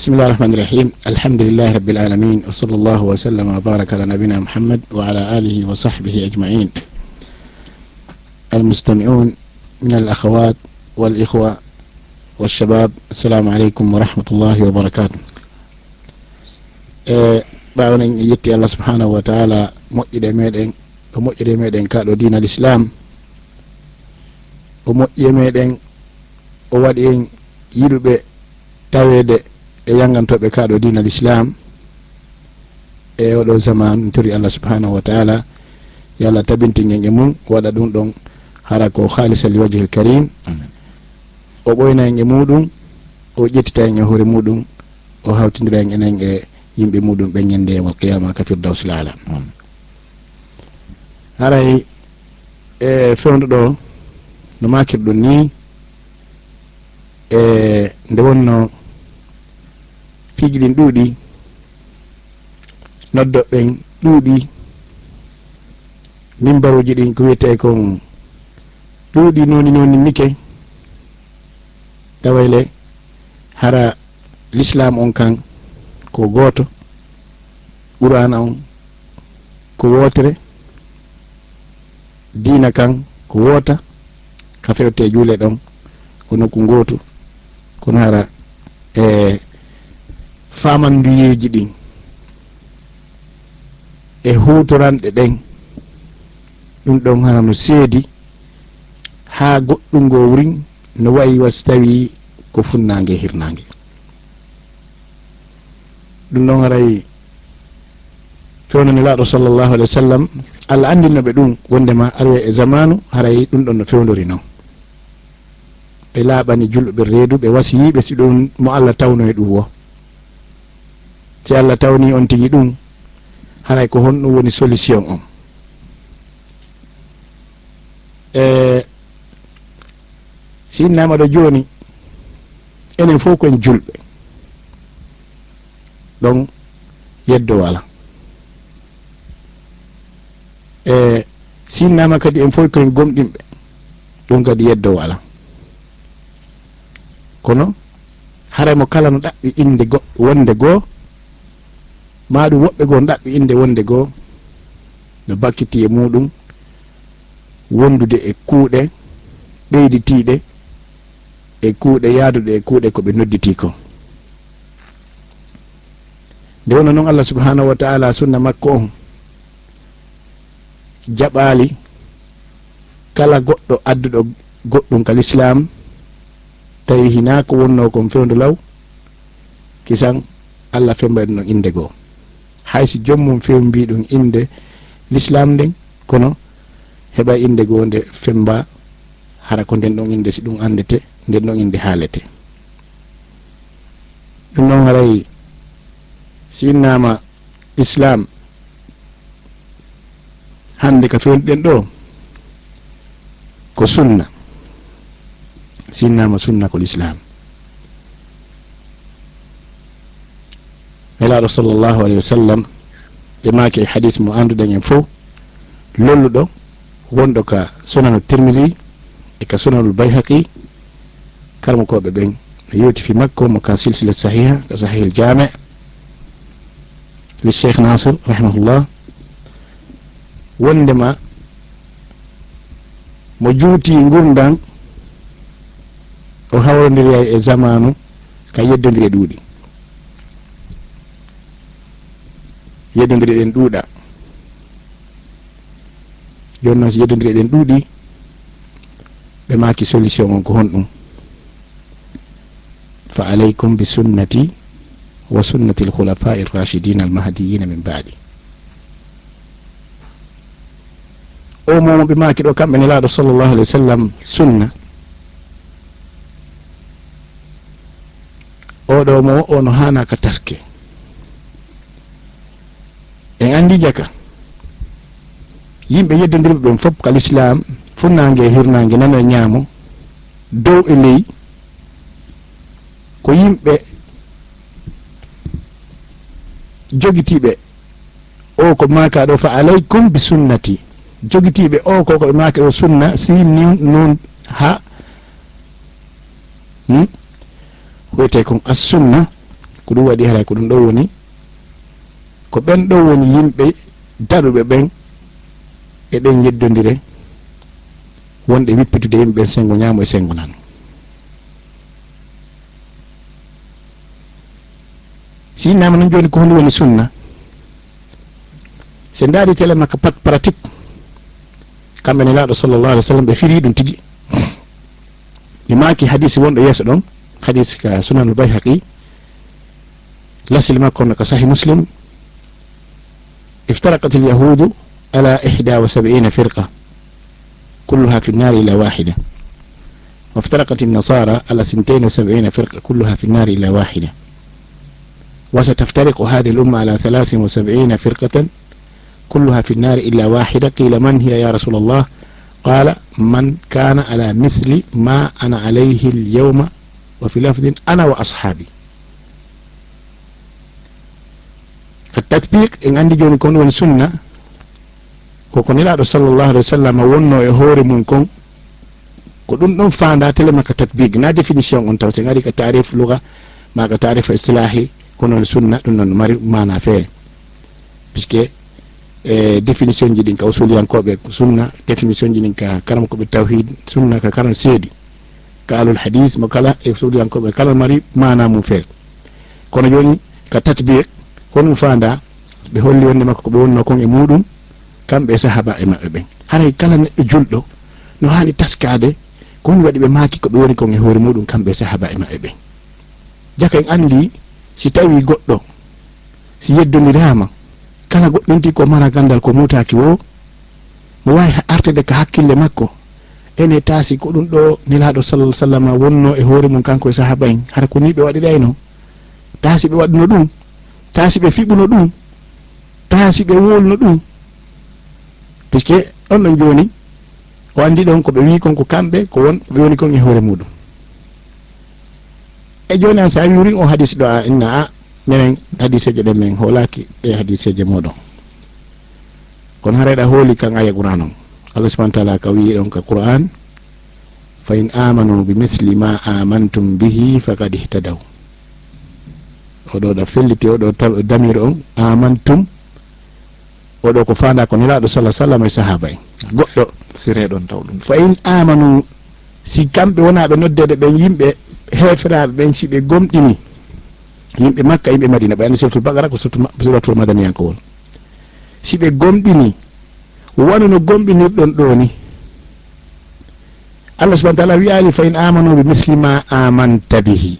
بسم الله الرحمن الرحيم. الحمد لله رب العالمين، وصلى الله وسلم وبارك على نبينا محمد وعلى آله وصحبه أجمعين. المستمعون من الأخوات والإخوة والشباب، السلام عليكم ورحمة الله وبركاته. بعد أن يتي الله سبحانه وتعالى مؤيد ميدين كادو دين الإسلام ومؤيد ميدين ووادين يلبي tawede e yangantoɓe kaɗo dina l'islam e oɗo zaman tori Allah subhanahu wa ta'ala yo Allah tabintingel e mum waɗa ɗum ɗon hara ko halisa li wajhil karim. o ɓoyna en e muɗum, o ƴettita en e hoore muɗum, o hawtidira en enen e yimɓe muɗum ɓe ñande yawmal qiyama ka firdawsil ala. haray e fewndo ɗo no makirɗum ni e nde wonno piiji ɗin ɗuuɗi, noddoɓen ɗuuɗi, mimbaruji ɗin ko wiyete kon ɗuuɗi noni nike, tawayle hara l'islam on kan ko gooto, qur'ana on ko wootere, diina kan ko woota, ka fewte juule ɗon ko nokku gootu. kono hara e famanduyeji ɗin e hutoranɗe ɗen ɗum ɗon hara no seedi ha goɗɗum ngo wurin no wayi wasi tawi ko funnangue e hirnangue. ɗum ɗon haray fewnanilaɗo sallllahu alayhi wa sallam Allah andinnoɓe ɗum wondema arwe e zamanu haray ɗum ɗon no fewdori noon. ɓe laaɓani julɓe reedu, ɓe wasi yiɓe si ɗum mo Allah tawno e ɗum wo. si Allah tawni on tigi ɗum haray ko honɗum woni solution on. si innama ɗo joni enen fof koen julɓe ɗon yeddo wala. si innama kadi en fof koen gomɗinɓe ɗum kadi yeddo wala. kono haray mo kala no ɗaɓɓi inde wonde goo, ma ɗum woɓɓe goo ɗaɓɓi inde wonde goo no bakkiti e muɗum wondude e kuuɗe ɓeyditiɗe e kuuɗe yaaduɗe e kuuɗe ko ɓe nodditi ko. nde wona noon Allah subhanahu wa ta'ala sunna makko on jaɓali kala goɗɗo adduɗo goɗɗum ka l'islam tawi hina ko wonno kon fewndu law kisan Allah femba ɗum ɗon inde goo. haysi jommum fewmbi ɗum inde l'islam nden, kono heɓa inde goo nde femba hara ko nden ɗon inde si ɗum andete, nden ɗon inde haalete. ɗum ɗon haray si innama islam hande ka fewnduɗen ɗo ko sunna. sinnama sunna ko l'islam. nelaɗo sallllahu alayhi wa sallam ɓe maki e hadis mo anduɗen en fof lolluɗo wonɗo ka sunanu tirmisi e ka sunanul bayhaqi, karmo koɓe ɓen no yewti fi makko mo ka silsila sahiha ka sahih jami li cheikh nasir rahimahullah, wondema mo juuti gurdan o hawrodiri e zamanu ka yeddodiri e ɗuuɗi. yeddodiri ɗen ɗuuɗa, joni noon so yeddodiri ɗen ɗuuɗi ɓe maki solution on ko honɗum: fa alaykum bi sunnati wa sunnati al khulafa'i ar rashidin al mahdiyyin min ba'di. o momo ɓe maki ɗo kamɓe nelaɗo sallllahu alayhi wa sallam sunna, oɗo mo ono hana ka taske. en andi jaka yimɓe yeddodirɓe ɓen fof ka l'islam funnangue e hirnangue nano e ñaamo dow e ley ko yimɓe jogitiɓe o ko maka ɗo fa alaykum bi sunnati, jogitiɓe o ko koɓe maka ɗo sunna si ni noon ha wiyete kon as sunna ko ɗum waɗi haray ko ɗum ɗo woni ko ɓen ɗo woni yimɓe daɗuɓe ɓen e ɗen yeddodire wonɗe wippitude yimɓe ɓen sengo ñaamo e sengo nano. si innama noon joni ko honde woni sunna se ndaari télé makka pat pratique kamɓe ne laaɗo sallllahu alih w sallam ɓe firi ɗum tigi mi maaki hadisi wonɗo yeeso ɗon hadisi ka sunanul bayhaqi lasil makko no ka sahih muslim افترقت اليهود على 71 فرقة كلها في النار إلا واحدة وافترقت النصارى على 72 فرقة كلها في النار إلا واحدة وستفترق هذه الأمة على 73 فرقة كلها في النار إلا واحدة قيل من هي يا رسول الله قال من كان على مثل ما أنا عليه اليوم وفي لفظ أنا وأصحابي. التطبيق إن عندي جون كون ون سنة كون لا صلى الله عليه وسلم ونو يهور منكم كون دون فاندا تلما كتطبيق نا ديفينيسيون اون تاوسي غادي كتعريف لغة ما كتعريف اصطلاحي كون السنة دون ماري مانا فير باسكو définition ji ɗin ka usuliyankoɓe sunna définition ji ɗin ka karamkoɓe tawhid sunna ka karam seedi ka alul hadis mo kala e usuliyankoɓe kala mari mana mum feere kono joni ka tatbiq honum fanda ɓe holli wonde makko ko ɓe wonno kon e muɗum kamɓe e sahaba e maɓɓe ɓen haray kala neɗɗo julɗo no hani taskade ko woni waɗi ɓe maaki ko ɓe woni kon e hoore muɗum kamɓe e sahaba e maɓɓe ɓen jaka en andi si tawi goɗɗo si yeddonirama kala goɗɗinti ko mara gandal ko mutaki wo mo wawi artede ka hakkille makko ene taasi ko ɗum ɗo nelaɗo sallah sallam wonno e hoore mum kanko e sahaba en hara ko ni ɓe waɗirayno taasi ɓe waɗno ɗum taasi ɓe fiɓuno ɗum taasi ɓe wolno ɗum puisque ɗon ɗon joni o andi ɗon ko ɓe wi kon ko kamɓe ko won ɓe woni kon e hoore muɗum e joni an sa wiri o hadis ɗo a inna a minen hadiseje ɗen min hoolaki e hadiseje moɗon kono harayɗa hooli kan aya qur'an on allah subahana taala ka wi ɗon ka qur'an fa in amanu bi misli ma amantum bihi faqad ihtadaw oɗo ɗa felliti oɗo damir on amantum oɗo ko fanda ko nelaɗo sallah sallam e sahaba en goɗɗo sireɗon taw ɗum fa in amanu si kamɓe wonaɓe noddede ɓen yimɓe heferaɓe ɓen si ɓe gomɗini yimɓe makka yimɓe madina ɓe andi suratul bagara ko suratul madaniyankowol si ɓe gomɗini wona no gomɗinirɗon ɗo ni allah subahana taala wiyali fa in amanu bi misli ma amanta bihi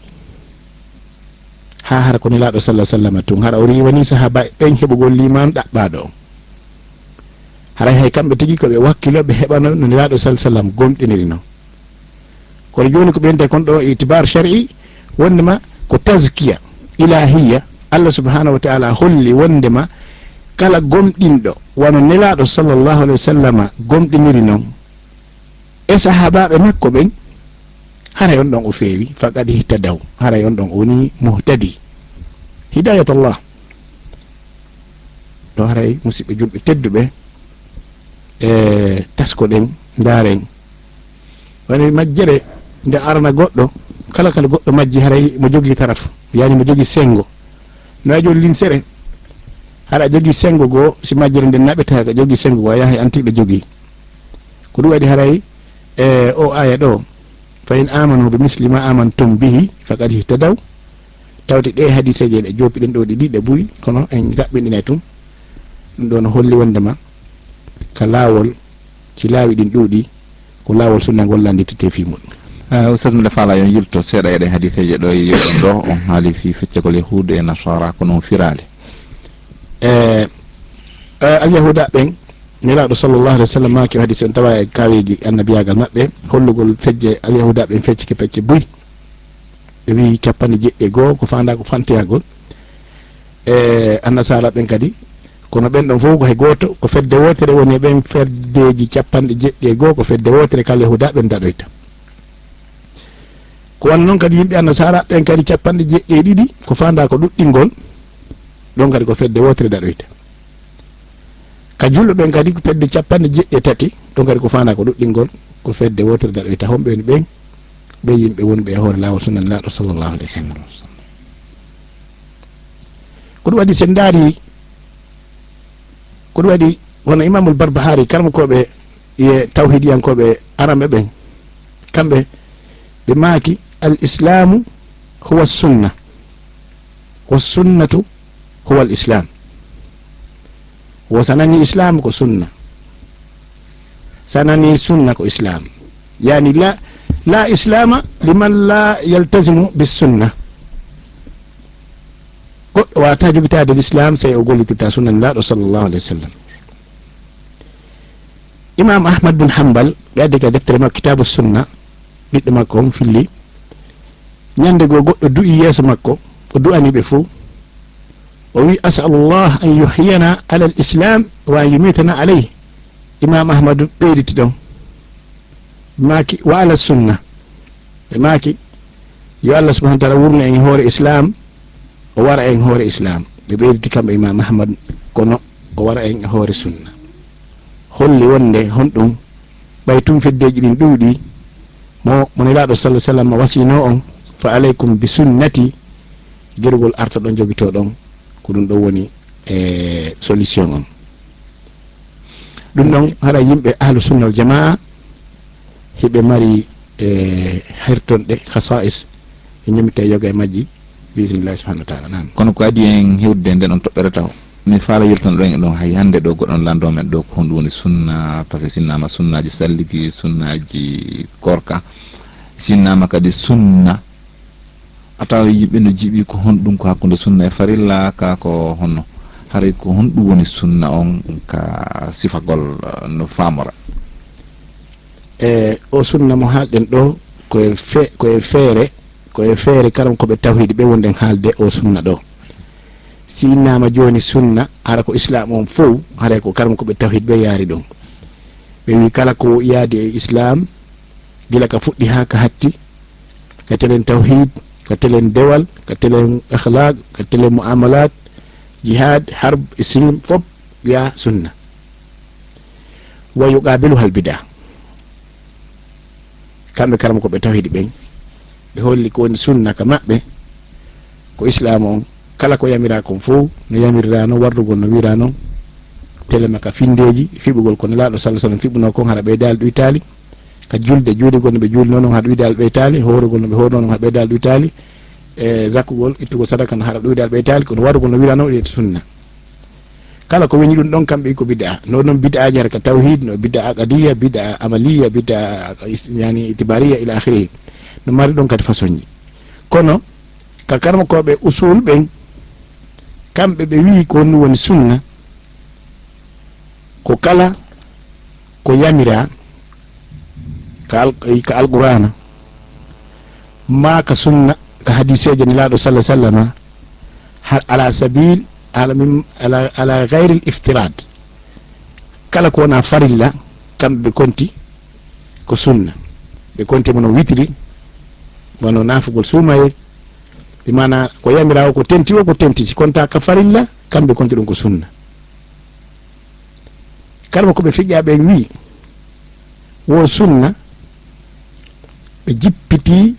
ha hara ko nelaɗo sallah sallam tun hara o riwani sahaba ɓen heɓugol liman ɗaɓɓaɗo on haray hay kamɓe tigui koɓe wakkilo ɓe heɓano no nelaɗo sallah sallam gomɗiniri noon kono joni ko ɓeyente kon ɗo itibar shar'i wondema ko tazkiya ilahiya allah subhanahu wa ta'ala holli wondema kala gomɗinɗo wano nelaɗo sallllahu alayhi wa sallam gomɗiniri noon e sahabaɓe makko ɓen haray on ɗon o feewi faqad ihtadaw haray on ɗon o woni muhtadi hidayatullah ɗo haray musidɓe julɓe tedduɓe e taskoɗen ndaren woni majjere nde arana goɗɗo kala kala goɗɗo majji haray mo jogui taraf yani mo jogui sengo no a joni linsere haɗa jogui sengo goo si majjere nde naɓeta ka jogui sengo goo a yahay antiɗo jogui ko ɗum waɗi haray o aya ɗo fa in amanu bi misli ma amantum bihi faqad ihtadaw tawde ɗe hadiseje ɗe jopiɗen ɗo ɗiɗi ɗe ɓuuri kono en raɓɓiɗine tun ɗum ɗo no holli wondema ka laawol ci laawi ɗin ɗuuɗi ko laawol sunna gollandi tete fi muɗum ustad mbiɗa faala yon yilto seeɗa eɗen hadiseje ɗo e yeɗon ɗo on haali fi feccegol yahude e nasara ko noon firale alyahuda ɓen nelaɗo sallllahu alih wa sallam maki o hadise on tawa e kawiji annabiyagal maɓɓe hollugol fejje alyahuda ɓen feccike pecce buy ɓe wi 101 ko fanda ko fantiyagol annasara ɓen kadi kono ɓen ɗon fof ko hay goto ko fedde wotere woni ɓen feddeji 101 ko fedde wotere kala yahuda ɓen daɗoyta ko wan noon kadi yimɓe annasara ɓen kadi 192 ko fanda ko ɗuɗɗingol ɗon kadi ko fedde wotere daɗoyta ka julɗo ɓen kadi ko fedde 93 ɗon kadi ko fanda ko ɗuɗɗingol ko fedde wotere daɗoyta homɓe woni ɓen ɓe yimɓe wonɓe e hoore lawol sunan laɗo sallllahu alayhi wa sallam ko ɗum waɗi sen ndaari ko ɗum waɗi wono imamul barbahari karmakoɓe ye tawhidiyankoɓe arame ɓen kamɓe ɓe maaki al islamu huwa sunna wa sunnatu huwa al islam wo sanani islam ko sunna sanani sunna ko islam yani la islama liman la yaltazimu bisunna goɗɗo wata jogitade l'islam sey o gollitita sunnanilaɗo sallllahu alayhi wa sallam imam ahmad bin hambal ɓe addi ka deftere makko kitabu sunna ɓiɗɗo makko on filli ñande goo goɗɗo du'i yeeso makko o du'ani ɓe fou o wi asalullah an yuhyiyana ala l islam wa an yumitana alayhi imam ahmadu ɓeyditi ɗon maaki wa ala sunna ɓe maaki yo allah subahana taala wurna en hoore islam o wara en hoore islam ɓe ɓeyditi kamɓe imam ahmad kono o wara en e hoore sunna holli wonde honɗum ɓay tum feddeji ɗin ɗuuɗi mo nelaɗo sallah sallam wasino on fa aleykum bi sunnati gerugol arta ɗon jogito ɗon ko ɗum ɗon woni e solution on ɗum ɗon haɗa yimɓe ahlu sunna al jamaa hiɓe mari hertonɗe khasa'is e ñamite yoga e majji bisimillahi subahanahu wa taala nan kono ko adi en hewde nden on toɓɓere taw mi faala yirtan ɗon e ɗon hay hannde ɗo goɗɗon lando men ɗo ko honɗum woni sunna par ce que sinnama sunnaji salligi sunnaji korka sinnama kadi sunna a tawa yimɓe no jiiɓi ko honɗum ko hakkude sunna e farilla ka ko honno haray ko honɗum woni sunna on ka sifagol no famora o sunna mo haalɗen ɗo koye feere karam koɓe tawhidi ɓe wonɗen haalde o sunna ɗo si innama joni sunna hara ko islam on fof haray ko karam koɓe tawhid ɓe yaari ɗon ɓe wi kala ko yaadi e islam gila ka fuɗɗi ha ka hatti ka telen tawhid ka telen dewal ka telen akhlaq ka telen muamalat jihad harb islam fop wiya sunna wa yuqabiluha al bida kamɓe karam koɓe tawhidi ɓen ɓe holli ko woni sunna ka maɓɓe ko islam on kala ko yamira kon fof no yamirra noon wardugol no wira noon telema ka findeji fiɓugol kono laaɗo sallah sallam fiɓuno kon haɗa ɓeydali ɗoytali ka julde juuɗigol no ɓe juulino noon haɗa ɗoydal ɓeytali horugol no ɓe horno noon haɗa ɓeydal ɗoytali e zakkugol ittugol sadaka no haɗa ɗoydal ɓeytali kono warugol no wira noon ɗiyete sunna kala ko weñi ɗum ɗon kamɓe ko bid'a no noon bid'a aji hara ka tawhid no bid'a aqadiyya bid'a amaliya bid'a yani itibariya ila akhirihi no mari ɗon kadi façon ji kono ka karmakoɓe usul ɓen kamɓe ɓe wi ko honɗum woni sunna ko kala ko yamira ka alqur'ana ma ka sunna ka hadiseje nelaɗo sallah sallama ala sabil ala gayri l iftirad kala ko wona farilla kamɓe ɓe konti ko sunna ɓe konti mono witiri wono nafugol suumaye ɓe mana ko yamirawo ko tenti o ko tenti si konta ka farilla kamɓe konti ɗum ko sunna kalma koɓe fiƴƴaɓe wi wo sunna ɓe jippiti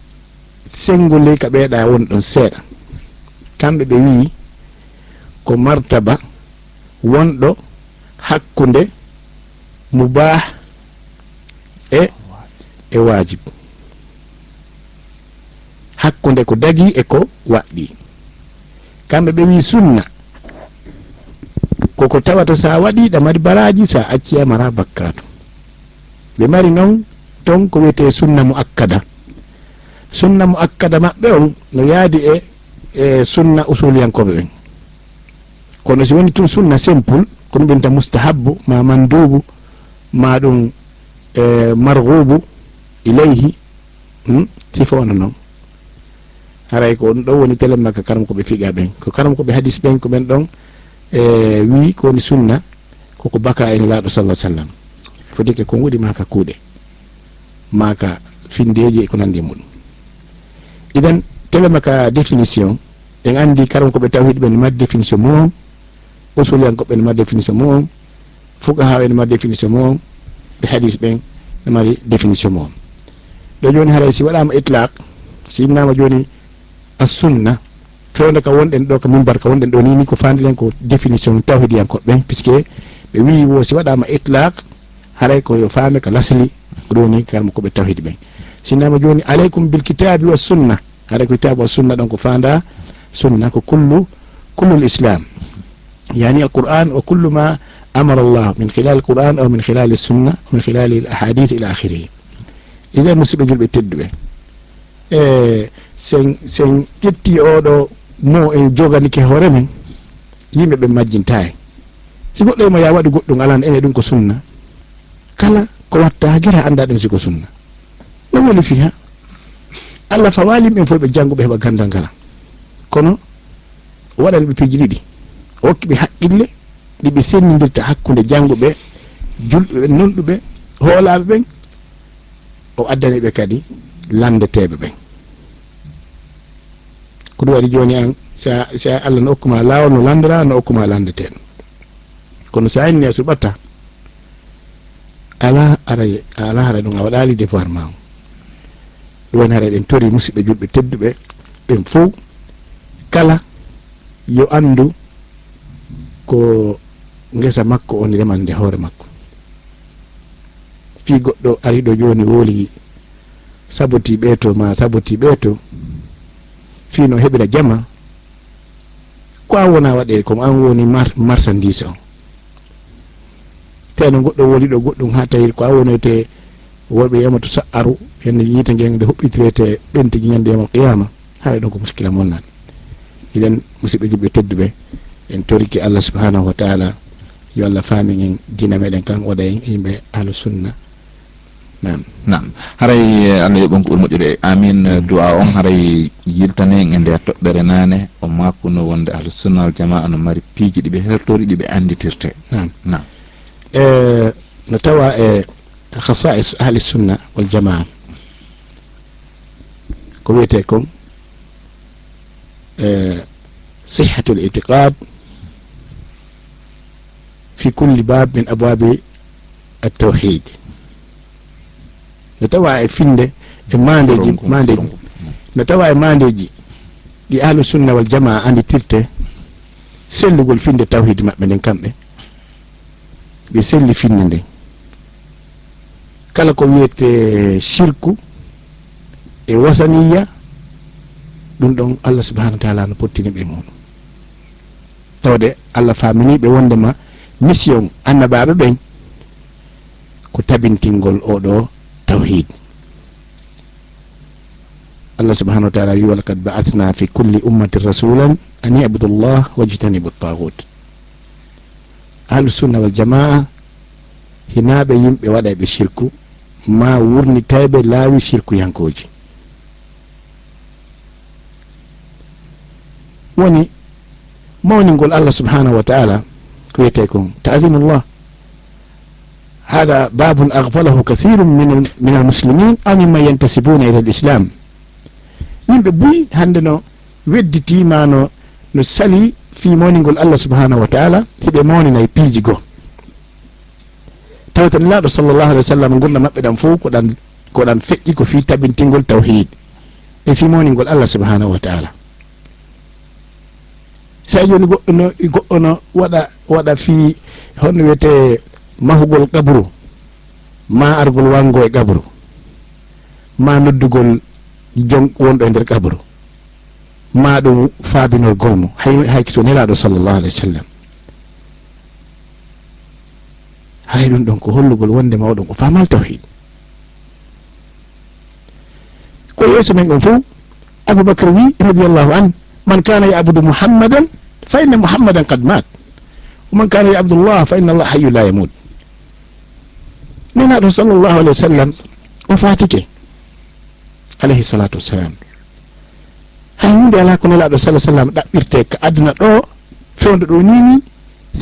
sengole ka ɓeeɗa woni ɗon seeɗa kamɓe ɓe wi ko martaba wonɗo hakkude mubah e wajib hakkude ko dagi e ko waɗɗi kamɓe ɓe wi sunna koko tawata sa waɗi ɗa mari baraji sa acci amara bakkatu ɓe mari noon ton ko wiyete sunna mu akkada maɓɓe on no yaadi e sunna usuliyankoɓe ɓen kono si woni tun sunna simple ko ɗum ɓenta mustahabu ma mandubu ma ɗum marghubu ilayhi sifa wona noon haray ko ɗum ɗo woni telen makka karam koɓe fiƴa ɓen ko karam koɓe hadis ɓen ko ɓen ɗon wi ko woni sunna koko baka ene laaɗo sallah sallam fodike ko wuɗi maka kuuɗe maka findeji e ko nandi muɗum idan tele maka définition en andi karam koɓe tawhid ɓe ne mari définition mum usuliyankoɓe ne mari définition mum fuqaha ene mari définition mum ɓe hadis ɓen ne mari définition mum ɗo joni haray si waɗama itlaq si innama joni as sunna fewde ka wonɗen ɗo ko mimbar ka wonɗen ɗo ni ko fandilen ko définition tawhidiyankoɓe ɓen puisque ɓe wi wo si waɗama itlaq haray ko yo faame ka lasli ɗo ni kalmo koɓe tawhidi ɓen sinnama joni aleykum bil kitabi wa sunna haray ko kitabe wa sunna ɗon ko fanda sunna ko kullu l'islam يعني القرآن وكل ما أمر الله من خلال القرآن أو من خلال السنة ومن خلال الأحاديث إلى آخره. إذا مسلم جل بتدوي sen ƴetti oɗo mo en joganike hoore men yimɓe ɓe majjintayi si goɗɗo emo ya waɗi goɗɗum alan ene ɗum ko sunna kala ko watta ha guera anda ɗum siko sunna ɗum woni fi ha Allah fawali ɓen fof ɓe jannguɓe heɓa gandal ngala kono waɗani ɓe piiji ɗiɗi o hokki ɓe haqqille ɗiɓe sennidirta hakkude jannguɓe julɓe ɓe nonɗuɓe hoolaɓe ɓen o addani ɓe kadi landeteɓe ɓen ko ɗum waɗi joni an sa Allah no hokkuma lawol no landora no hokkuma landeteɗo kono sa inni a suɓatta ala hara ɗum a waɗali devoir ma ɗum woni hara ɗen tori musidɓe julɓe tedduɓe ɓen fof kala yo andu ko ngesa makko on remande hoore makko fi goɗɗo ari ɗo joni wooli saboti ɓeeto ma saboti ɓeeto fino heɓira jama ko an wona waɗe comme an woni marchandise o teno goɗɗo woli ɗo goɗɗum ha tawi ko an wonoyte worɓe yamato sa'aru henne yiita ngengde hoɓɓitirete ɓentigi ñande yamal qiyama haɗa ɗon ko muskila monnani iɗen musidɓe julɓe tedduɓe en toriki Allah subhanahu wa ta'ala yo Allah faami en dina meɗen kan waɗa en yimɓe ahlu sunna nam haray Allah yoɓon ko ɓuri moƴƴude amin du'a on haray yiltane en e nder toɓɓere nane o makuno wonde ahlu sunna wal jamaa no mari piiji ɗiɓe hertori ɗiɓe anditirte nam no tawa e khasa'is ahli sunna wal jamaa ko wiyete kon صحة الاعتقاد في كل باب من أبواب التوحيد نتوى فينده مانديجي نتوى مانديجي دي أهل السنة والجماعة عندي تلته سلغول فينده توحيد مأمنين كامبه بسلي فينده kala ko wiyete shirku e wasaniya ɗum ɗon Allah subhanahu wa ta'ala no pottini ɓe muɗum tawde Allah famini ɓe wondema mission annabaɓe ɓen ko tabintingol oɗo tawhid Allah subhanahu wa ta'ala wi walaqad ba'athna fi kulli ummatin rasulan an ya'budu Allah wajtanibu at-taghut ahlus sunna wal jamaa hinaɓe yimɓe waɗa ɓe shirku ma wurni tayɓe laawi shirku yankoji woni mawningol Allah subhanahu wa ta'ala كويتكم تعظيم الله هذا باب أغفله كثير من المسلمين أو ممن ينتسبون إلى الإسلام من بوي هندنو ودتي مانو نسالي في مونينغول الله سبحانه وتعالى هبه مونينا يبيجيغو tawta nelaɗo sallallahu alaihi wasallam gurna mabɓe ɗan fof ko ɗan feƴƴi ko fi tabintingol tawhid e fi moningol Allah subhanahu wa ta'ala sa joni goɗɗo no waɗa fi honno wiyete mahugol qabru ma argol wango e qabru ma noddugol wonɗo e nder qabru ma ɗum faabinol golmo hay so nelaɗo sallallahu alaihi wasallam hay ɗum ɗon ko hollugol wonde mawɗum ko famal tawhid ko yeeso men on fof Abubakar wi radiyallahu an man kana ya'budu muhammadan fa inna muhammadan qad mat wa man kana ya'budu Allah fa inna Allah hayyun la yamut nenaɗo sallallahu alaihi wasallam o fatike alayhi salatu wassalam hay hunde ala ko nelaɗo sallallahu alaihi wasallam ɗaɓɓirte ka aduna ɗo fewndo ɗo nini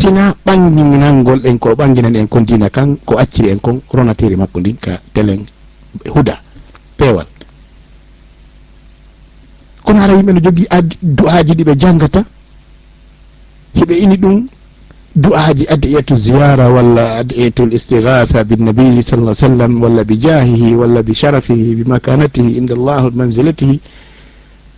sina ɓanginangol en ko ɓanginan en kon dina kan ko acciri en kon ronatiri makko ndin ka telen huda peewal kono hara yimɓe no jogui du'aji ɗiɓe jangata hiɓe ini ɗum du'aji adiyatu ziyara walla adiyatul istighatha binnabi sallallahu alaihi wasallam walla bi jahihi walla bi sharafihi bi makanatihi inda Allah manzilatihi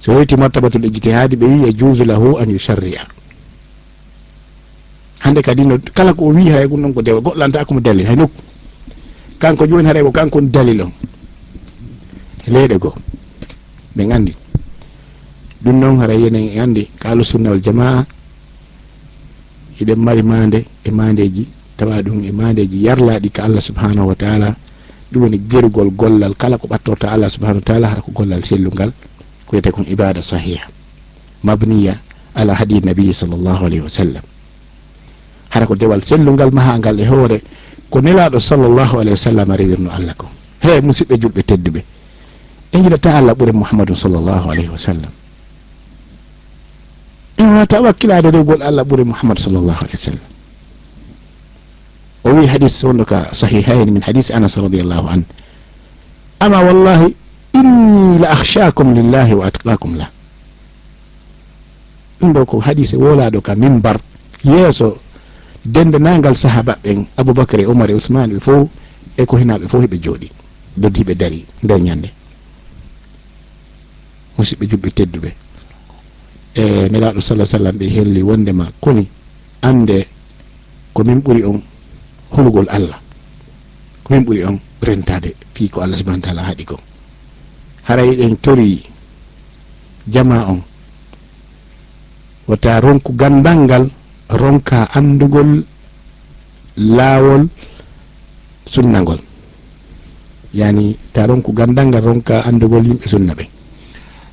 so weyti martabatul ijtihadi ɓe wi yajuzu lahu an yusharri'a hande kadi no kala ko o wi hay ɗum ɗon ko dewa goɗɗo ko mo dalil hay nokku kanko joni haray ko kanko on dalil on leyɗe goo ɓe andi ɗum noon haray enen andi ka ahlu sunna wal jamaa eɗen mari mande e mandeji tawa ɗum e mandeji yarlaɗi ka Allah subhanahu wa ta'ala ɗum woni gerugol gollal kala ko ɓattorta Allah subhanahu wa ta'ala hara ko gollal sellungal ko wiyete kon ibada sahiha mabniya ala hadi nabi sallllahu alayhi wa sallam hara ko dewal sellungal mahangal e hoore ko nelaɗo sallllahu alayhi wa sallam rewirno Allah ko he musidɓe julɓe tedduɓe en jiɗata Allah ɓuure muhammadun sallllahu alayhi wa sallam en wata wakkilade rewgol Allah ɓuure muhammad sallllahu alayhi wa sallam o wi hadis wonɗo ka sahihayn min hadis anas radiallahu an ama wallahi inni la akhshakum lillahi wa atqakum lah ɗum ɗo ko hadise wolaɗo ka mimbar yeeso dendenagal sahaba ɓen aboubacre e oumar e ousmane ɓe fof e ko hinaɓe fof heɓe jooɗi doddiɓe dari nder ñande musidɓe juɓɓe tedduɓe e nelaɗo sallah sallam ɓe helli wondema koni ande ko min ɓuuri on hulugol Allah ko min ɓuuri on rentade fi ko Allah subhanahu wa ta'ala haɗi ko haray ɗen tori jama on wata ronku gandal ngal ronka andugol laawol sunnagol yani ta ronku gandal ngal ronka andugol yimɓe sunna ɓe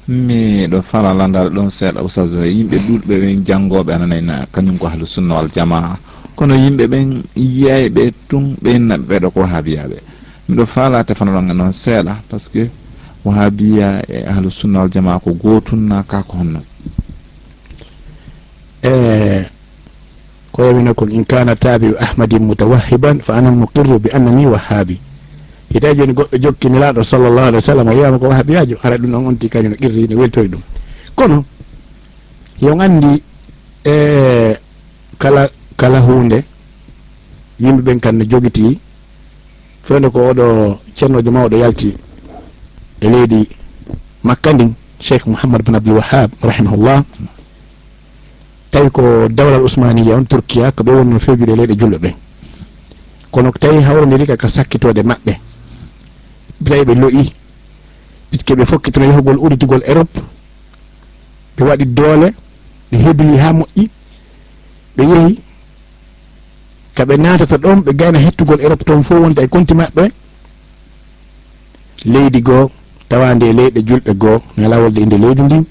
mi ɗo fala landal ɗon seeɗa oustaz yimɓe ɗuɗɓe ɓen janggoɓe ananayna kañum ko ahlu sunna wal jamaa kono yimɓe ɓen yeyɓe tun ɓe naɓe ɓeɗo ko wahabiyaɓe miɗo faala tefanoɗon noon seeɗa par ce que wahabiya e ahlu sunna wal jamaa ko gotunna ka ko honno ko yawino kon in kana tabi'u ahmadin mutawahhiban fa ana muqirru bi annani wahabi hita joni goɗɗo jokki nelaɗo sallllahu alih wa sallam o wiyama ko wahabiyajo hara ɗum on onti kañum no qirri ne weltori ɗum kono yon andi kala hunde yimɓe ɓen kan no jogiti fewde ko oɗo ceernojo mawɗo yalti e leydi makka ndin cheikh mouhammad bin abdoul wahab rahimahullah tawi ko dawlal ousmaniya on turkiya ko ɓe wonno fewjude leyɗe julɗo ɓen kono tawi hawrodiri ka sakkitode maɓɓe tawi ɓe loyi puisque ɓe fokkitino yahugol uritugol Europe ɓe waɗi doole ɓe hebli ha moƴƴi ɓe yeehi kaɓe natata ɗon ɓe gayna hettugol Europe toon fof wonta e konti maɓɓe leydi goo tawande e leyɗe julɓe goo ngala wolde inde leydi ndin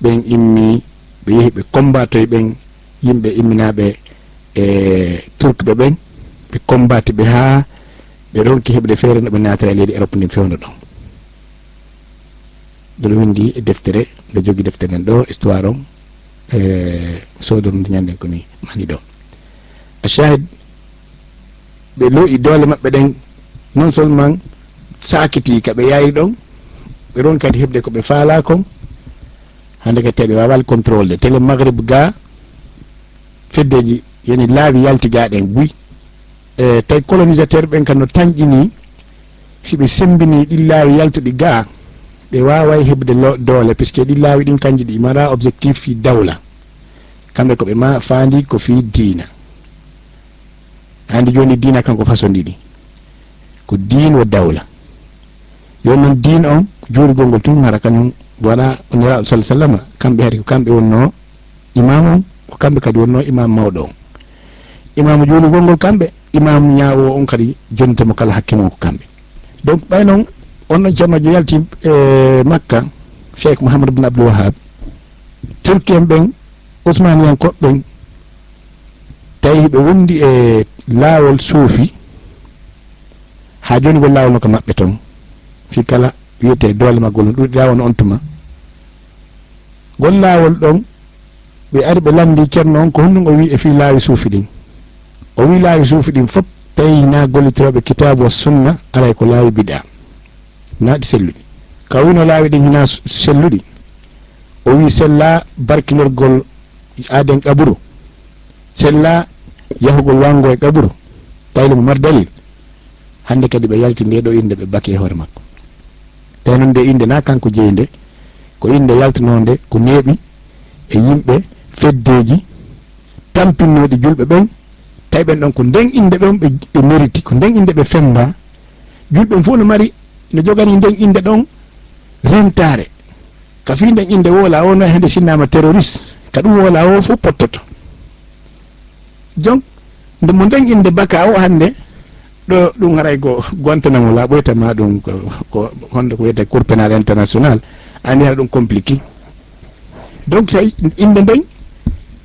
ɓen immi ɓe yeehi ɓe combatoye ɓen yimɓe imminaɓe e turkɓe ɓen ɓe combati ɓe ha ɓe ronki heɓde feere no ɓe natara e leydi Europe ndin fewno ɗon ɗoɗo windi e deftere nde jogui deftere nden ɗo histoire on sodornde ñanden ko ni mani ɗo a shahid ɓe loyi doole maɓɓe ɗen non seulement sakiti kaɓe yayi ɗon ɓe ron kadi heɓde koɓe faala kon hande kadi ɓe wawal contrôle télé maghrib ga feddeji yani laawi yalti gaɗen buy tawi colonisateur ɓen kan no tañƴini siɓe sembini ɗi laawi yaltuɗi ga ɓe waway heɓde doole puisque ɗi laawi ɗin kanji ɗi mara objectif fi dawla kamɓe koɓe ma faandi ko fi diina hande joni diina kanko façon ɗiɗi ko diin wo dawla yon noon diin on juurigol ngol tun hara kañum wona oniraɗo sah sallam kamɓe hari ko kamɓe wonno imam on ko kamɓe kadi wonno imam mawɗo on imamu juurigol ngol kamɓe imam ñaawo on kadi jontemo kala hakke mum ko kamɓe donc ɓay noon on ɗon ceernojo yalti makka cheikh mouhamadou bin abdoul wahab turki en ɓen ousmaniyankoɓe ɓen tawi ɓe wondi e laawol suufi ha joni gol laawol no ko maɓɓe toon fi kala wiyete doole maggol no ɗuɗi laawol no on tuma gol laawol ɗon ɓe ari ɓe landi ceerno on ko honɗum o wi e fi laawi suufi ɗin o wi laawi suufi ɗin fof tawi na gollitiroɓe kitabu wa sunna alay ko laawi bida naaɗi selluɗi ka wino laawi ɗin hina selluɗi o wi sella barkinirgol aaden ƙaburu sella yahugol wango e ƙaburu tawle mo mar dalil hande kadi ɓe yalti nde ɗo inde ɓe bake hoore makko tawi noon nde inde na kanko jeyde ko inde yaltinode ko neeɓi e yimɓe feddeji tampinnoɗi julɓe ɓen tawi ɓen ɗon ko nden inde ɓen ɓe mériti ko nden inde ɓe femba julɓe fof no mari no jogani nden inde ɗon rentare ka fi nden inde wola o no hende sinnama terroriste ka ɗum wola o fof pottoto donc nde mo nden inde baka o hande ɗo ɗum haray ko gontanamo la ɓoytama ɗum ko honde ko wiyete cour pénal international andi hara ɗum compliqué donc so inde nden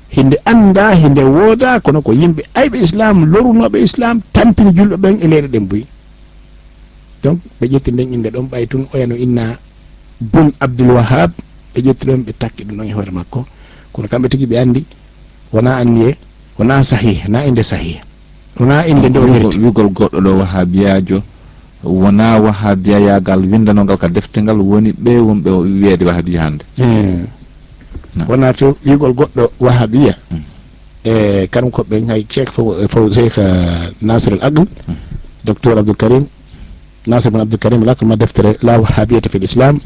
hinde anda hinde wooda kono ko yimɓe ayɓe islam lorunoɓe islam tampini julɓe ɓen e leyɗe ɗen boyi donc ɓe ƴetti nden inde ɗon ɓay tun oyano inna Bun Abdul Wahab ɓe ƴetti ɗon ɓe takki ɗum ɗon e hoore makko kono kamɓe tigi ɓe andi wona anniye wona sahih na inde sahih wona inde nde o yerti wigol goɗɗo ɗo wahabiyajo wona wahabiya yagal windanogal ka deftengal woni ɓe wonɓe wiyeede wahabiya hande wona to wigol goɗɗo wahabiya e kanum koɓe hay cheikh fo cheikh Nasir al Aql docteur Abdoul Karim Nasir bin Abdoul Karim lakma deftere la wahabiyata fi l'islam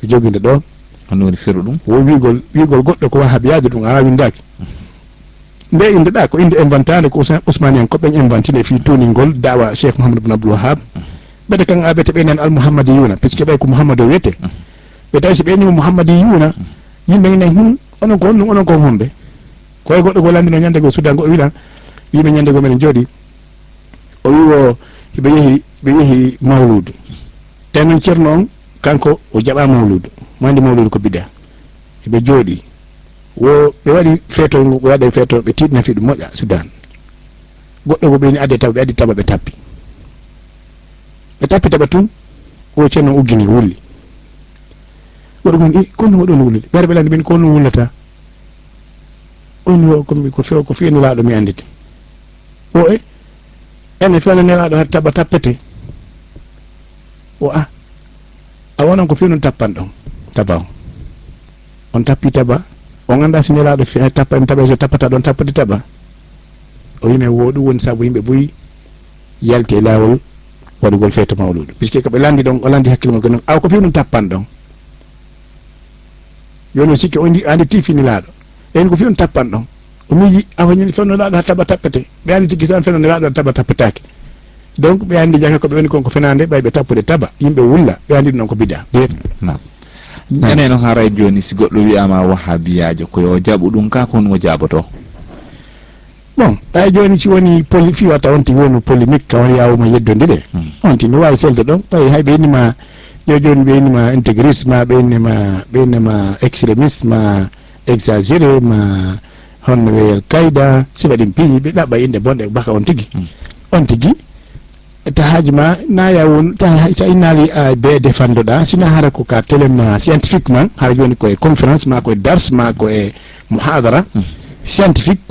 ɓe joginde ɗo hono woni firu ɗum wo wigol goɗɗo ko wahabiyajo ɗum a windaki nde inde ɗa ko inde inventade ko Ousmane en koɓen inventine fi toningol dawa cheikh Mouhamadou bin Abdoul Wahab ɓete kan aɓete ɓe nen al mouhammadiyuna puisque ɓay ko mouhammadou wiyete ɓe tawi so ɓenima mouhammadiyuna yimɓe nen onon ko honɗum onon ko homɓe koye goɗɗo go landino ñande go sudango o wiɗa yimɓe ñande go meɗen jooɗi o wiwo ɓe yeehi mawludu te noon ceerno on kanko o jaɓa mawludu mo andi mawludu ko bida ɓe jooɗi wo ɓe waɗi feetol ngu ɓe waɗa feetol ɓe tiɗna fi ɗum moƴƴa sudan goɗɗo go ɓeni adde tawa ɓe addi taɓa ɓe tappi taɓa tun o ceerno uggini wulli goɗɗo gon kono oɗon wullude ɓeere ɓe landi ɓen ko non wullata on wo komi ko few ko fiyanilaɗo mi andite o ene fewnanelaɗo ha taɓa tappete o a wonan ko fewnon tappan ɗon taba o on tappi taba on anda si nelaɗo tappa en taɓa so tappata ɗon tappade taɓa o wimi wo ɗum woni saabu yimɓe ɓooyi yalti e lawol waɗugol feeto mawludu puisque ko ɓe landi ɗon o landi hakkille mo ko noon aw ko fewnon tappan ɗon joni o sikki o andi tifinilaɗo en ko fewnon tappan ɗon o miji awañani fewnonaɗo ha taɓa tappete ɓe andi tigui san fewnonaɗo ha taɓa tappetake donc ɓe andi jaka koɓe woni konko fenade ɓay ɓe tappude taɓa yimɓe wulla ɓe andi ɗum noon ko bida beet ene noon haray joni si goɗɗo wiyama wahabiyajo koyo jaɓu ɗum ka kon o jaɓoto bon ɓay joni si woni fi watta on tigi woni polémique kawon yawuma yeddodire on tigi no wawi selde ɗon ɓay hay ɓe innima yo joni ɓe innima intégriste ma ɓe innima extrémiste ma exagéré ma honno wiyel kayda si waɗin piñi ɓe ɗaɓɓa inde bonɗe baka on tigi tahaji ma na yawon sa innali be défendoɗa sina hara ko ka télém scientifiquement hara joni koye conférence ma koye dars ma koye muhadara scientifique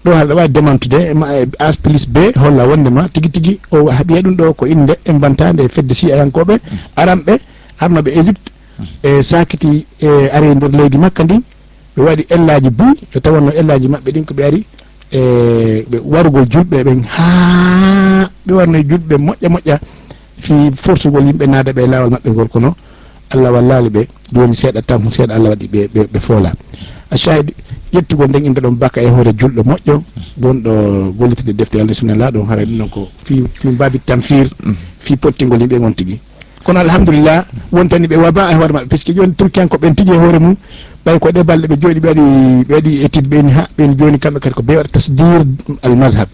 ɗo haɗa wawi démantude as plus b holla wondema tigui o haaɓiya ɗum ɗo ko inde inventade fedde si ayankoɓe aranɓe arnoɓe Égypte e sakiti ari nder leydi makka ndi ɓe waɗi ellaji buy e tawanno ellaji mabɓe ɗin ko ɓe ari ɓe warugol julɓe ɓen ha ɓe warno julɓe moƴƴa fi forcegol yimɓe naada ɓe lawol maɓɓe ngol kono Allah wallali ɓe joni seeɗa tam seeɗa Allah waɗi ɓe foola a shahid ƴettugol nden inde ɗon baka e hoore julɗo moƴƴo gonɗo gollitide defte Allah sunna ɗon haara ɗum ɗon ko fi mbabi tamfir fi pottingol yimɓe gon tigui kono alhamdulillah wontani ɓe waba e hoore maɓɓe puisque joni turkiyanko ɓen tigui e hoore mum ɓay ko ɗe balɗe ɓe jooɗi ɓe waɗi étude ɓeni ha ɓeni joni kamɓe kadi ko ɓe waɗa tasdir al mazhab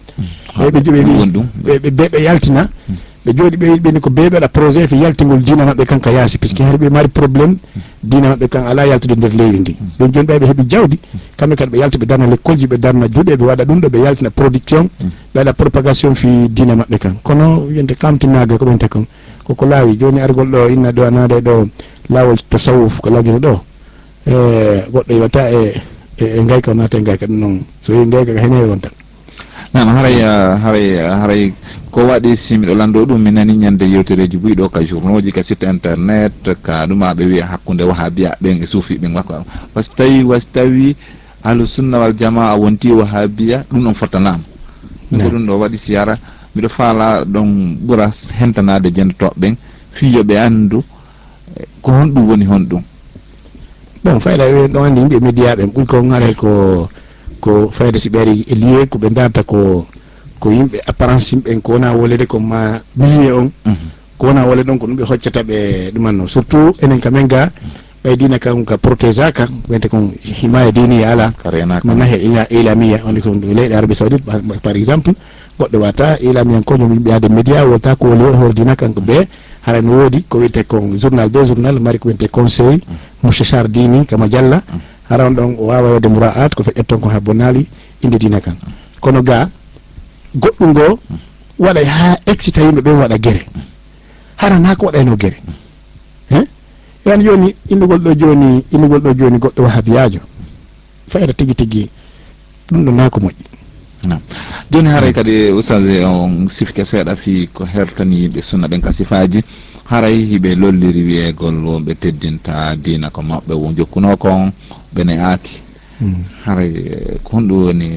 ɓe yaltina ɓe jooɗi ɓe ɓeni ko ɓe waɗa projet fi yaltingol dina maɓɓe kanka yaasi puisque har ɓe mari probléme dina maɓɓe kan ala yaltude nder leydi ndi ɗon joni ɓe heeɓi jawdi kamɓe kadi ɓe yalta ɓe darna l'école ji ɓe darna juuɗe ɓe waɗa ɗum ɗo ɓe yaltina production ɓe waɗa propagation fi dina maɓɓe kan kono yente kamtinaga ko ɗonte kon koko laawi joni argol ɗo inna ɗo anade ɗo lawol tasawuf ko lagino ɗo goɗɗo yewata e gayka o naata e gayka ɗum noon so yi gayka hen heewi wontan nan haray ko waɗi simiɗo lando ɗum mi nani ñande yewtereji buy ɗo ka journaux ji ka site internet ka ɗuma ɓe wiya hakkude wahabiya ɓen e suufi ɓen wakko wasi tawi ahlu sunna wal jamaa wonti wahabiya ɗum ɗon fottanama ko ɗum ɗo waɗi siyara miɗo faala ɗon ɓuura hentanade jendotoɓe ɓen fiyoɓe andu ko honɗum woni honɗum bon fayda ɗon andi yimɓe média ɓe ɓuri ko ngare ko fayda si ɓeari e lié ko ɓe darta ko yimɓe apparence yimɓe ko wona wolede ko ma milié on ko wona wolede ɗon ko ɗum ɓe hoccata ɓe ɗumanno surtout enen kamen ga ɓaydina kam ka protége ka wente kon himaya dini ala ma nahe ilamiya on ko leyɗe Arabie Saoudite par exemple goɗɗo wata ilamiyan ko ñom yimɓe yaade média wota ko woli hordina kanko ɓe hara no woodi ko wiyete kon journal be journal mari ko wiyete conseil mouchechar dini kama dialla hara on ɗon o wawa wade moura'at ko feƴƴat ton ko ha bonnali inde dina kan kono ga goɗɗum ngo waɗa ha excita yimɓe ɓe waɗa guere hara na ko waɗayno guere yani joni innugol ɗo joni goɗɗo wahabiyajo fayda tigui tigui ɗum ɗo na ko moƴƴi joni haray kadi oustaz on sifke seeɗa fi ko hertani yimɓe sunna ɓen ka sifaji haray hiɓe lolliri wiyegol wonɓe teddinta dina ko mawɓe wo jokkuno kon ɓene aaki haray ko honɗum woni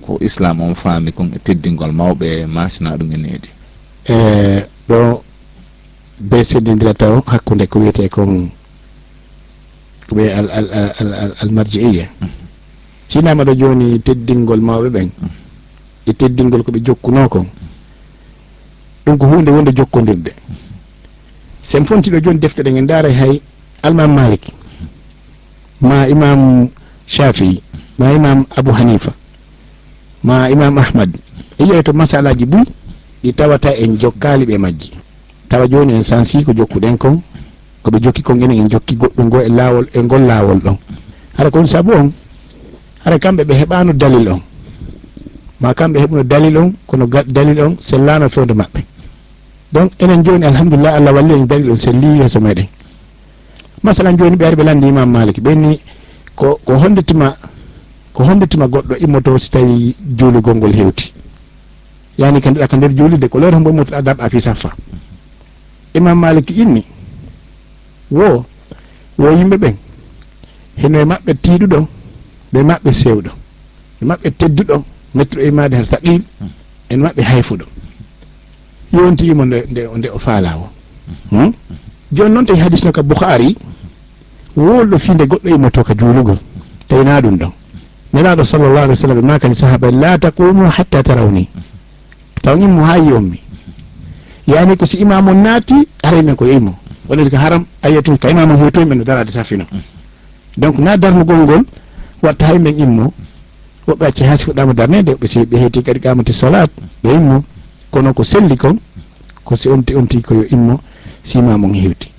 ko islam on faami kon e teddingol mawɓe masina ɗum e needi ɗo be seddindira taw hakkude ko wiyete kon ko ɓe al marjiiya sinama ɗo joni teddingol mawɓe ɓen e teddingol ko ɓe jokkuno kon ɗum ko hunde wonde jokkodirde sen fontiɗo joni defte ɗen en daaray hay almam Malik ma imam Shafi'i ma imam Abu Hanifa ma imam Ahmad e yiya to masalaji ɓuy ɗi tawata en jokkali ɓe majji tawa joni en sansi ko jokkuɗen kon koɓe jokki kon enen en jokki goɗɗum ngo e lawol e ngol lawol ɗon hara kon saabu on hara kamɓe ɓe heɓano dalil on ma kamɓe heɓuno dalil on kono dalil on sellano fewde maɓɓe donc enen joni alhamdulillah Allah walli en dalil on selli yeeso meɗen masalan joni ɓe ari ɓe landi imam Malik ɓenni ko hondetima goɗɗo immoto si tawi juulugol ngol hewti yani kandiɗa ka nder juulide ko lewta mbo immotoɗa darɗa fi saffa imam Malik inni wo yimɓe ɓen heno e maɓɓe tiiɗuɗo ɓe maɓɓe sewɗo e maɓɓe tedduɗo mettuɗo imade har saqil en maɓɓe hayfuɗo yontiimo nde o faalawo joni noon tawi hadis no ka Bukhari wolɗo finde goɗɗo immoto ka juulugol tawina ɗum ɗon nelaɗo sallllahu alih w sallam ma kani sahaba la taqumu hatta tarawni taw immo ha yiyonmi yani ko si imam on naati haray men ko yeymo waɗati ko haram ayiyatum ka imam on hoytoy men no darade safino donc na darnugol ngol watta hay men immo woɓɓe acci ha si fuɗɗama darnede ɓe heeti kadi qamati salat ɓe immo kono ko selli kon ko si onti koyo immo si imam on hewti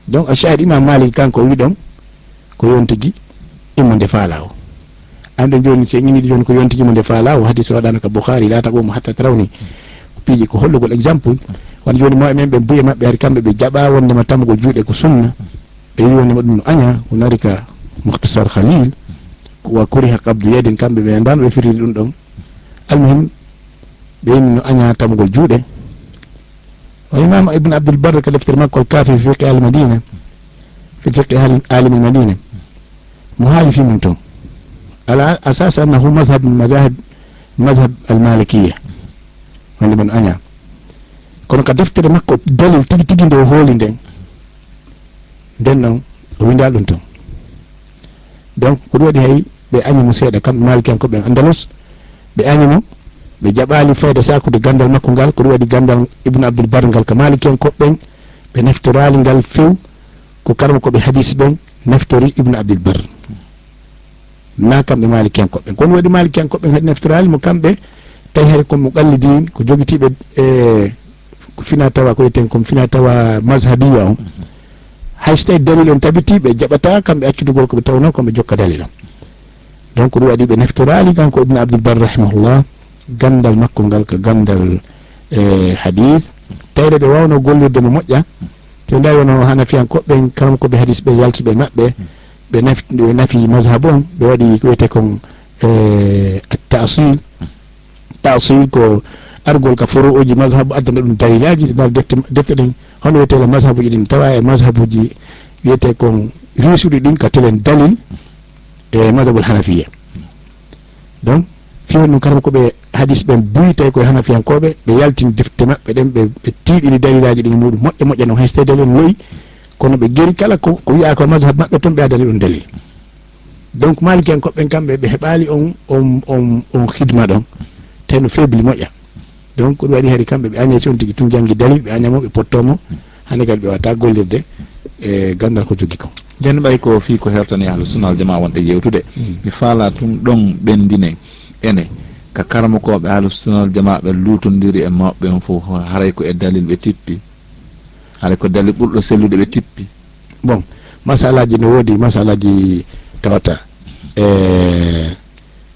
donc a shahid imam Malik kanko wi ɗon ko yontigui immo nde faalawo ande joni si en ñiniɗi joni ko yontigui mo nde faalawo hadis o waɗano ka Bukhari la taqumu hatta tarawni piiji ko hollugol exemple won joni mo men ɓe mbuye maɓɓe hari kamɓe ɓe jaɓa wondema tamugo juuɗe ko sunna ɓe wi wondema ɗum no aña ko nari ka Mukhtasar Khalil wa kuriha qabdu yedin kamɓe ɓe ndano ɓe firiri ɗum ɗon almuhim ɓe yimi no aña tamugol juuɗe o imam Ibn Abdul Barr ka deftere makko al kafi fi fiqhi al Madina fi fiqhi alimi Madina mo haali fi mum toon ala asas annahu mazhab al malikiya wonde mon aña kono ka deftere makko dalil tigi tigi nde hooli nden noon o winda ɗum toon donc ko ɗum waɗi hay ɓe añimo seeɗa kamɓe malikiyankoɓe Andalus ɓe añimo ɓe jaɓali fayda sakude gandal makko ngal ko ɗum waɗi gandal Ibn Abdul Barr ngal ka malikiyankoɓɓen ɓe neftorali ngal few ko karma koɓe hadis ɓen neftori Ibn Abdul Barr na kamɓe malikiyankoɓɓen kono waɗi malikiyankoɓɓen hadi neftorali mo kamɓe tawi hay komo qallidin ko jogitiɓe ko fina tawa ko wiyeten kom fina tawa mazhabiya on hay so tawi dalil on tabiti ɓe jaɓata kamɓe accudugol koɓe tawno koɓe jokka dalil on donc ɗum waɗi ɓe neftorali kanko Ibn Abdul Barr rahimahullah gandal makko ngal ko gandal hadith tawde ɓe wawno gollirde mo moƴƴa te nda wono hanafiyankoɓɓen kanko koɓe hadis ɓe yaltiɓe maɓɓe ɓe nafi mazhab on ɓe waɗi ko wiyete kon tasil ko argol ka foro uji mazhabu addana ɗum dalilaji dal defte ɗen hono wiyetele mazhabuji ɗin tawa e mazhabuji wiyete kon risuɗi ɗin ka telen dalil e mazhabul hanafiya donc fiwon ɗum karama koɓe hadis ɓen buyi tawi koye hanafiyankoɓe ɓe yaltini defte maɓɓe ɗen ɓe tiiɗini dalilaji ɗin muɗum moƴƴe moƴƴe no hay so tawi dalil loyi kono ɓe geri kala ko wiya ko mazhab maɓɓe toon ɓe adani ɗum dalil donc maliki en koɓɓen kamɓe ɓe heɓali on hidma ɗon tawi no faibli moƴƴa donc ko ɗum waɗi hari kamɓe ɓe añe si on tigui tun janggi dalil ɓe añamo ɓe pottomo hande kadi ɓe wawata gollirde e gandal ko jogui ko nden ɓay ko fi ko hertani ahlu sunna wal jamaa wonɗe yewtude mi faala tun ɗon ɓendine ene ka karmakoɓe ahlu sunna wal jamaa ɓe lutodiri e mawɓe on fof haray ko e dalil ɓe tippi haray ko dalil ɓurɗo sellude ɓe tippi bon masalaji no woodi masalaji tawata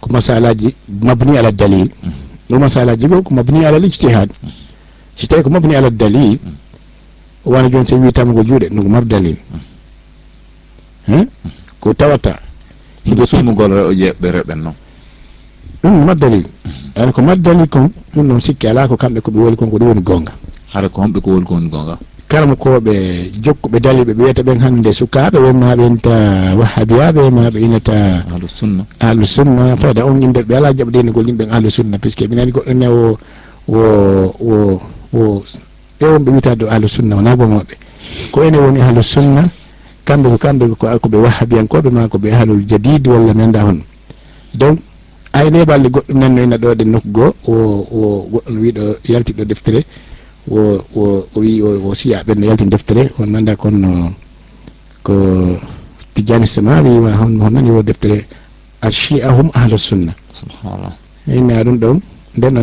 ko masalaji mabni ala dalil ɗo masalaji go ko mabni ala lijtihad si tawi ko mabni ala dalil wona joni so witama ko juuɗe no mar dalil ko tawata hiɗo sumugol o jeɓɓe reɓen noon ɗum mar dalil ara ko mar dalil kon ɗum noon sikki ala ko kamɓe koɓe woli kon ko ɗum woni gonga hara ko homɓe ko woli ko woni gonga kala koɓe jokkuɓe daliɓe ɓe wiyata ɓen hannde sukaɓe wonmaɓe inta wahabiyaɓe maɓe inata ahlu sunna fayda on inde ɓe ala jaɓdeni gol yimɓe ahlu sunna puisque minani goɗɗo ne wo ɓe wonɓe wiyata do ahlu sunna wona gomoɓe ko ene woni ahlu sunna kamɓe koɓe wahabiyankoɓe ma koɓe ahlul jadid walla mi anda hono donc ayne balɗe goɗɗo nanno ina ɗo ɗe nokku goo wo goɗɗo no wiɗo yaltiɗo deftere o wi o siya ɓen no yaltin deftere on nanda kono ko Tijani Sama wiima hon nani wo deftere ashia hum ahlu sunna subhanallah ina ɗum ɗon nden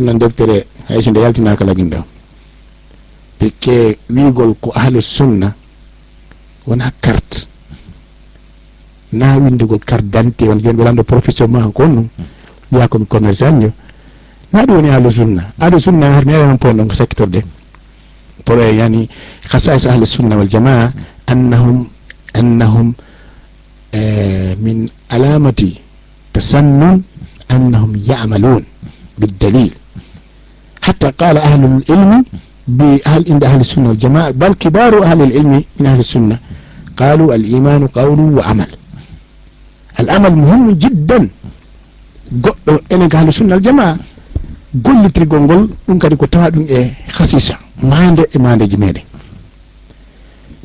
non deftere hayso nde yaltinaka lagin ɗo puisque wiigol ko ahlu sunna wona carte na windigol carte d'identité won joni ɓe lamdo profession ma ko on wiya komi commerçant yo na ɗum woni ahlu sunna har neɗen on pon ɗon ko sakkitorde pour yani khasais ahlu sunna wal jamaa annahum min alamati tasannun annahum ya'malun بالدليل حتى قال أهل العلم عند أهل السنة والجماعة بل كبار أهل العلم من أهل السنة قالوا الإيمان قول وعمل العمل مهم جدا إنك أهل السنة والجماعة قل تريقون نكاري كتوادون خسيسة ماندي جميلي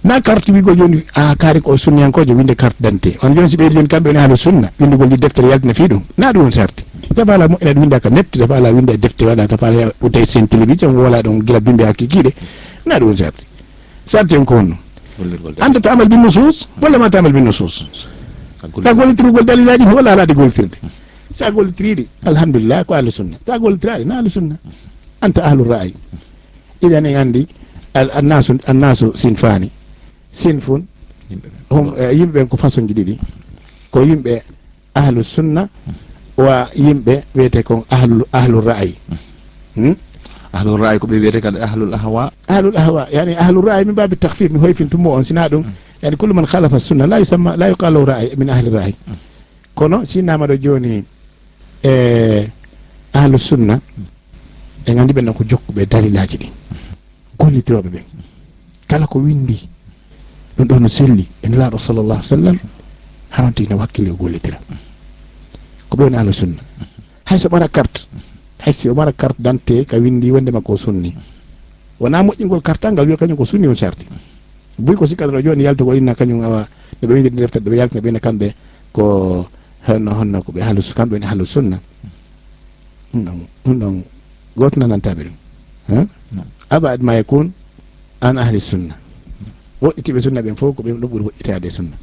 na carte wigo joni a kaari ko sunniyankojo winde carte d'identité on joni si ɓeydi joni kamɓe woni haala sunna windugol ɗi deftere yaltina fi ɗum na ɗum won sarti safala moƴƴina winda ka netti safala winde e deftere waɗa safala utay sen télévision wola ɗon gila bimbe hakkikiɗe na ɗum won sarti en ko honno anta tamal bin nusus walla ma tamal bin nusus sa gollitirugol dalilaji walla alaade golfirde sa gollitiriɗi alhamdulillah ko ahlu sunna sa gollitiraɗi na ahlu sunna anta ahlu ra'yi idan en andi annasu sinfani sinfun yimɓe ɓen ko façon ji ɗiɗi ko yimɓe ahlu sunna wa yimɓe wiyete kon ahlu ra'yi ahlu ra'yi ko ɓe wiyete kadi ahlul ahwa yani ahlu ra'yi min babi takhfif mi hoyfintumo on sina ɗum yani kullu man khalafa sunna la yuqalu ra'yi min ahli ra'yi kono sinnama ɗo joni ahlu sunna en andi ɓen ko jokkuɓe dalilaji ɗi gollitiroɓe ɓen kala ko windi ɗum ɗo no selli en laaɗo sallllahu alih w sallam harantina wakkille o gollitira ko ɓe woni ahlu sunna hayso ɓara carte haysi o ɓara carte d'identité ka windi wondema ko sunni wona moƴƴingol carte ngal wiya kañum ko sunni on sarti buy ko sikkaɗo joni yaltogol inna kañum awa no ɓe windirde deftere ɗoɓe yaltina ɓene kamɓe ko honno ko ɓe kamɓe woni ahlu sunna ɗum ɗon goto nanantaɓe ɗum abad ma yakun an ahli sunna woɗɗitiɓe sunna ɓen fof ko ɓen ɗo ɓuuri woɗɗitade sunna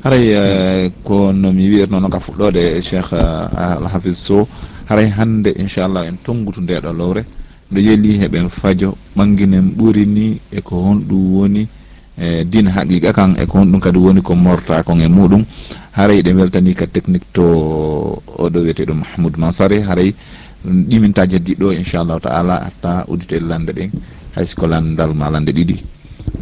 haray ko no mi wiirno noon ka fuɗɗode cheikh alhafiz Sow haray hande inchallah en tongutu ndeɗo lowre nde yeeli heɓen fajo ɓangguinen ɓuuri ni e ko honɗum woni dina haqiqa kan e ko honɗum kadi woni ko morta kon e muɗum haray ɗe weltani ka technique to oɗo wiyeteɗo Mahmoud Mansari haray ɗimintaji heddiɗo inchallahu taala hatta audité lande ɗen haysko landal ma lande ɗiɗi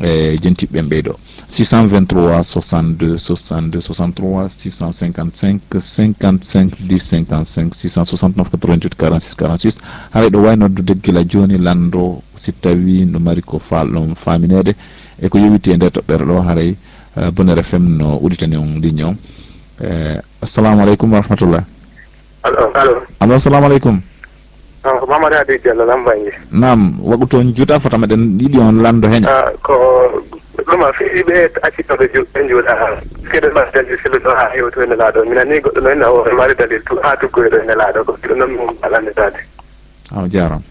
e jentiɓɓen ɓeyɗo 623 62 62 63 655 55 10 55 669 88 46 46 haray ɗo way noddude gila joni lando si tawi no mari ko falɗon faminede e ko yewiti e nder toɓɓere ɗo haray Bonheur FM no auditani on ligne on assalamu aleykum wa rahmatullah allo assalamu aleykum ko Mamadou Hadi Diallo Lambaye. Naam, waɗu toon juuta fota meɗen ɗiɗi on lando hen. Ko ɗuma fiiɓe accittoɓe juuɗe juuɗa kede ma dalil silo ɗo ha hewto ene laaɗo mina ni goɗɗo noon o mari dalil ha tuggoyɗo ene laaɗo ko ɗum noon mum alandetade. aw jaram.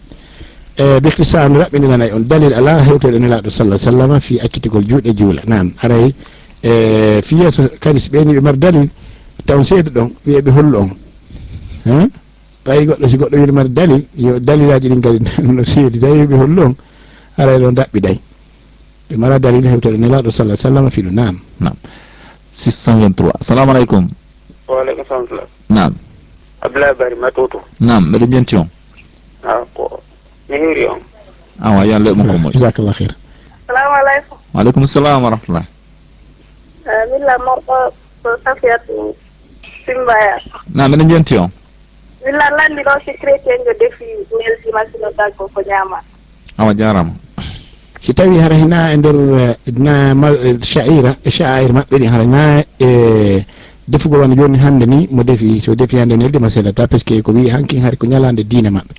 باختصار ربنا لنا on dalil ala hewtede nelaɗo sallah sallam fi accitigol juuɗe juula nam aray fi yeeso kadi so ɓeni ɓe mar dalil taw seedo ɗon wiyeɓe hollu on ɓayi goɗɗo si goɗɗo wiide mar dalil yo dalilaji ɗin kadi no seedi tawi ɓe hollu on aray ɗon daɓɓiɗay ɓe mara dalil hewtede nelaɗo sallah sallam fi ɗum nam 623 assalamu aleykum. Waaleykum salam. Naam. Abdoulaye Bari Matoto. Naam, mbeɗo jenti on. Ko mi heeri on. Awa yo Allah mo ko moƴƴi. jazakallah khair. Assalamu aleykum. Waaleykum salam wa rahmatullah. Milla morɗo ko Safiyatu Simbaya. Naam, mbeɗo jenti on. Milla landi ɗo si chrétien jo defi meldima sino daggo ko ñama. Awa jarama. si tawi hara hina e nder sha'air maɓɓe ɗi hara na defugol wona joni hande ni mo defi so defi hande nelde ma sellata par ce que ko wi hanki hari ko ñalande diine maɓɓe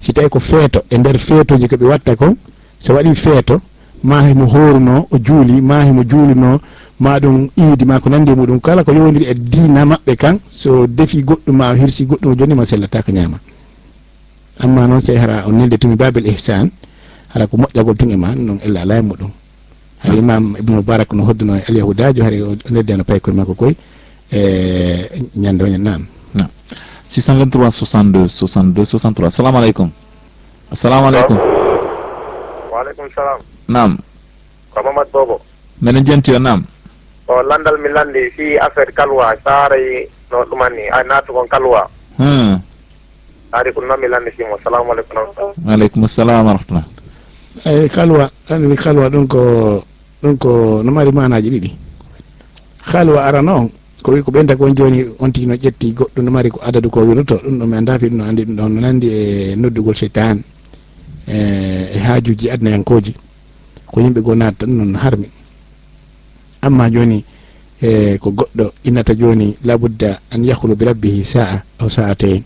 si tawi ko feeto e nder feetoji ko ɓe watta ko so waɗi feeto ma himo horuno o juuli ma himo juulino ma ɗum iidi ma ko nandi e muɗum kala ko yowdiri e diina maɓɓe kan so defi goɗɗum ma o hirsi goɗɗum joni ma sellata ko ñama amma noon sey hara o nelde tumi babel ihsan hara ko moƴƴagol tun e ma noon ella ala e muɗum hay imam ibnu mubarak no hodduno e alyahudajo hay o neddeno paykol makko koye ñande oñen nam 623 62 62 63 assalamu aleykum. Assalamu aleykum. Waaleykum salam. Naam. Ko Mamadou Bobo. Menen jenti o naam. O landal mi landi fi affaire kalwa saare no ɗumanni a naatu kon kalwa. Ari ko noon mi landi simo. Assalamu aleykum. Waaleykum assalam wa rahmatullah. eyi kalwa andi kalwa ɗum ko no mari manaji ɗiɗi kalwa arano on ko wi ko ɓenta kon joni on tigi no ƴetti goɗɗo no mari ko adadu ko wiroto ɗum ɗo mi anda fi ɗum no andi ɗum ɗon no nandi e noddugol seytan e haajuji adnayankoji ko yimɓe go natta ɗum noon harmi amma joni ko goɗɗo innata joni labudda an yahulu bi rabbihi sa'a aw sa'atayn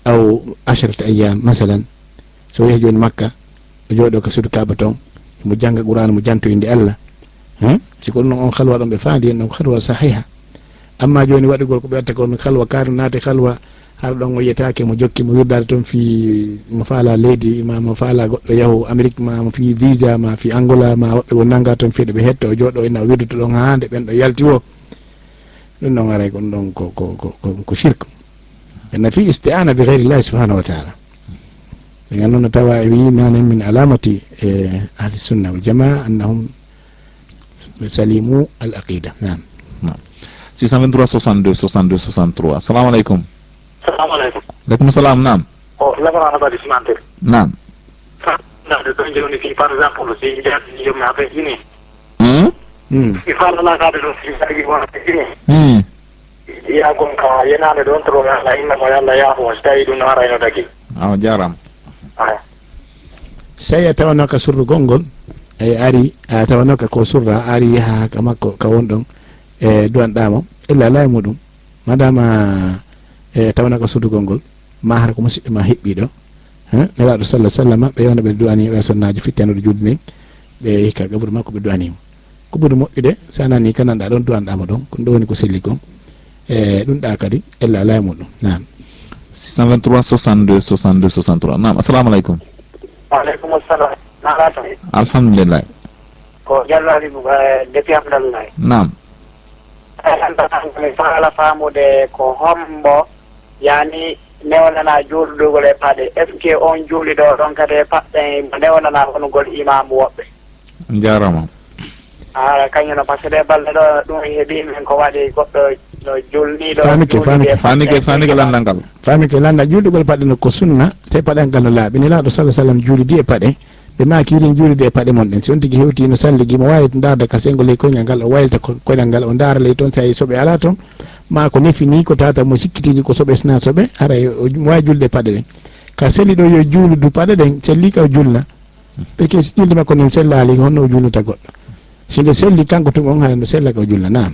aw 10 ayyam masalan so yehi joni makka o jooɗo ko suudu kaaba toon mo jangga qur'an mo janto inde Allah siko ɗum on khalwa ɗon ɓe faandi en ɗon khalwa sahiha amma joni waɗigol ko ɓe watta ko khalwa kaari naate khalwa har ɗon mo yiyetake mo jokki mo wirdade toon fi mo faala leydi ma mo faala goɗɗo yahu Amérique ma mo fi visa ma fi Angola ma woɓɓe won nanga toon fiiɗo ɓe hetto o jooɗo ina wirduto ɗon haande ɓen ɗo yalti o ɗum ɗon aray kon ɗon ko shirque en fi isti'ana bi ghayri llahi subhanahu wa ta'ala ɗen noon tawa e wi nane min alamati ahli sunna wal jamaa annahum salimu al aqida nam 623 62 62 63 assalamu aleykum. Assalamu aleykum. Aleykum salam nam. O labarana badi simante. Nam. de ɗon joni fi par exemple si jaati jomi ha ɓe ini mi falana kade ɗo si sagi wona ɓe ini ya gon ka yenade ɗon toro Allah innamo Allah yaafo so tawi ɗum no arayno tagi awa jarama so tawi a tawanoka surrugol ngol e ari a tawanoka ko surra ari yaha ka makko ka wonɗon e duwanɗamo illa ala e muɗum madama e tawanaka surdugol ngol ma har ko musidɗo ma heɓɓiɗo nelaɗo sallah sallam ɓe yewna ɓe duwani e sonnaji fittenoɗo julde nden ɓe hikka gaɓuɗo makko ɓe duwanimo ko ɓuri moƴƴude sa nani ka nanɗa ɗon duwanɗama ɗon ko ɗum ɗo woni ko selli kon e ɗum ɗa kadi illa ala e muɗum nam 623 62 62 63 nam assalamu aleykum. Waaleykum assalam. Nalato. Alhamdulillah. Ko jallali depuis Abdoulaye. Naam. Mi faala faamude ko hombo yani newnana juulɗugol e paɗe est ce que on juuliɗo ɗon kadi e paɗɗe mo newnana honugol imamu woɓɓe jarama ara kañum no par ce que ɗe balɗe ɗo ɗum heeɓi min ko waɗi goɗɗo no julniɗo famike landal ngal famike landa juulɗugol paɗe no ko sunna te paɗe ngal no laaɓi ni laaɗo sallah sallam juulidi e paɗe ɓe makirin juulide e paɗe mon ɗen si on tigui hewti no salligi mo wawi darde kasengol ley koñal ngal o waylita koƴal ngal o daara ley toon tawi soɓe ala toon ma ko nefini ko tata mo sikkitiji ko soɓe sina soɓe ara mo wawi julde e paɗe ɗen ka selli ɗo yo juuludu paɗe ɗen selli ka o julna parce que si julde makko nen sellali honno o julnuta goɗɗo si nde selli kanko tun on hay no sella ka o julna nam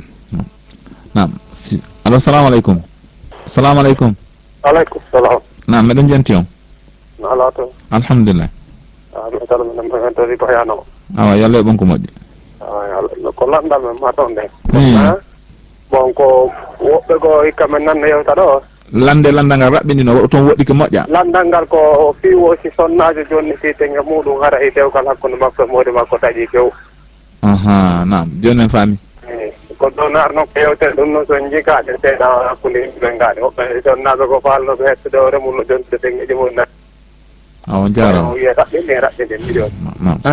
alo salamu aleykum. Salamu aleykum. Aleykum salam. Nam meɗen janti on ala to alhamdulillah mi tan mi tori ko yano awa yalla bon ko moddi ko landal ma ton de bon ko wobbe go ikamen nan yewta do landangal rabbindino ton woddi ko moƴƴa landangal ko fiwo si sonnajo joni si tenga muɗum hara e dewgal hakkude makko modi makko taƴi kew aha nam joni en faami ko ɗon arno ko yewtere ɗum noon so jikade seeɗa hakkude yimɓe ngaade woɓɓe sonnaɓe ko falnoɓe hettude o remulno jontude tengeji muɗum awo jarama wiye raɓɓinde mbiɗon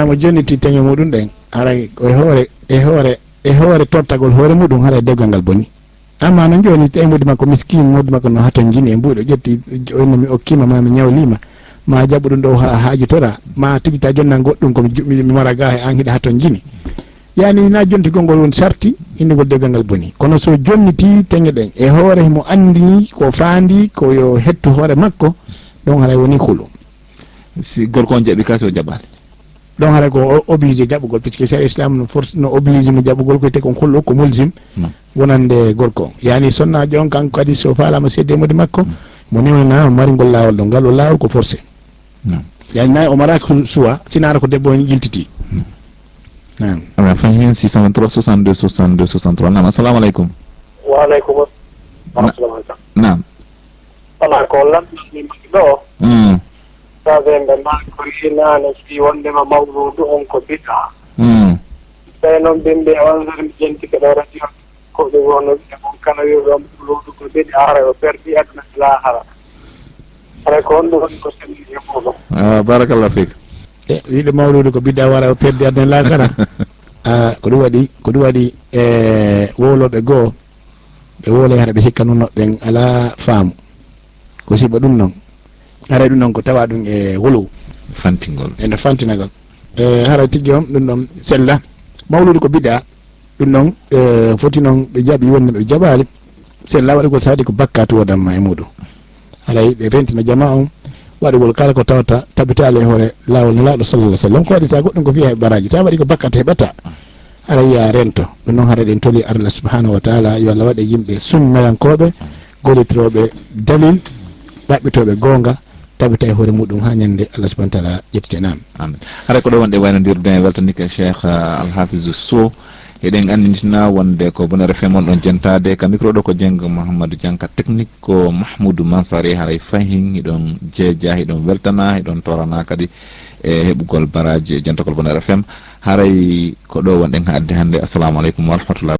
mo jonniti teŋe muɗum ɗen haray e hoore tottagol hoore muɗum haray dewgal ngal bonni amma no joni te mudi makko miskin mudi makko no haton jini e mbuɗo ƴetti onno mi okkima ma mi ñawlima ma jaɓu ɗum ɗo ha haajutora ma tigita jonnan goɗɗum komi mara ga he an hiɗa haton jini yani na jonti gongol woni sarti indegol dewgal ngal boni kono so jonniti teŋe ɗen e hoore mo andi ko faandi ko yo hetto hoore makko ɗon haray woni hulu si gorko on jaɓi kasi o jaɓali ɗon haray ko obligé jaɓugol puisque c'est islam no force no obligé mo jaɓugol koyte kon hulɗo ko mulsim wonande gorko yani sonnajo on kanko kadi so falama sedde modi makko mo newna o mari ngol lawol ɗo ngal o lawol ko forcé yani nayi o maraki suwa sinara ko debbo on yiltiti nam ala fa hen 623 62 62 63 nam assalamu aleykum wa aleykum assalam nam ala ko lamɗi ɗo ɓe mako inane si wondema mawludu on ko bita tawi noon bimɓe on mi jentike ɗo radio ko ɗum wono on kala wiɗo mawludu ko biɗi ara o perdi aduna lahara aray ko on ɗum woni ko selli e muɗum barakallah fik wiɗo mawludu ko bidda wara o perdi aduna lahara ko ɗum waɗi e wowloɓe goo ɓe wole hara ɓe sikka noon ɓen ala faamu ko siɓa ɗum noon haray ɗum noon ko tawa ɗum e wolo fantingol eno fantinagol haray tigui on ɗum ɗon sella mawludu ko bidda ɗum noon foti noon ɓe jaaɓi wonno ɓe jaɓali sella waɗugol so waɗi ko bakkat wodanma e muɗum haray ɓe rentina jama on waɗugol kala ko tawata tabitali e hoore lawol no lawɗo sallallah sallam ko waɗi sa goɗɗum ko fiya e baraji sa waɗi ko bakkat heɓata haray yiya rento ɗum noon haray ɗen toli Allah subhanahu wa taala yo Allah waɗe yimɓe sunnayankoɓe gollitroɓe dalil ɗaɓɓitoɓe gonga tabita e hoore muɗum ha ñande Allah subhanahu wa taala ƴettite nam amin haray ko ɗo wonde waynodirde weltanike cheikh alhafizu sow eɗen andintina wonde ko Bonheur FM on ɗon jentade ka micro ɗo ko Dieng Mouhamadou Dianka technique ko Mahmoudou Mansari haray fahin hiɗon jeeja hiɗon weltana hiɗon torana kadi e heɓugol baraji jentagol Bonheur FM haray ko ɗo wonɗen ha addi hande assalamu aleykum wa rahmatullah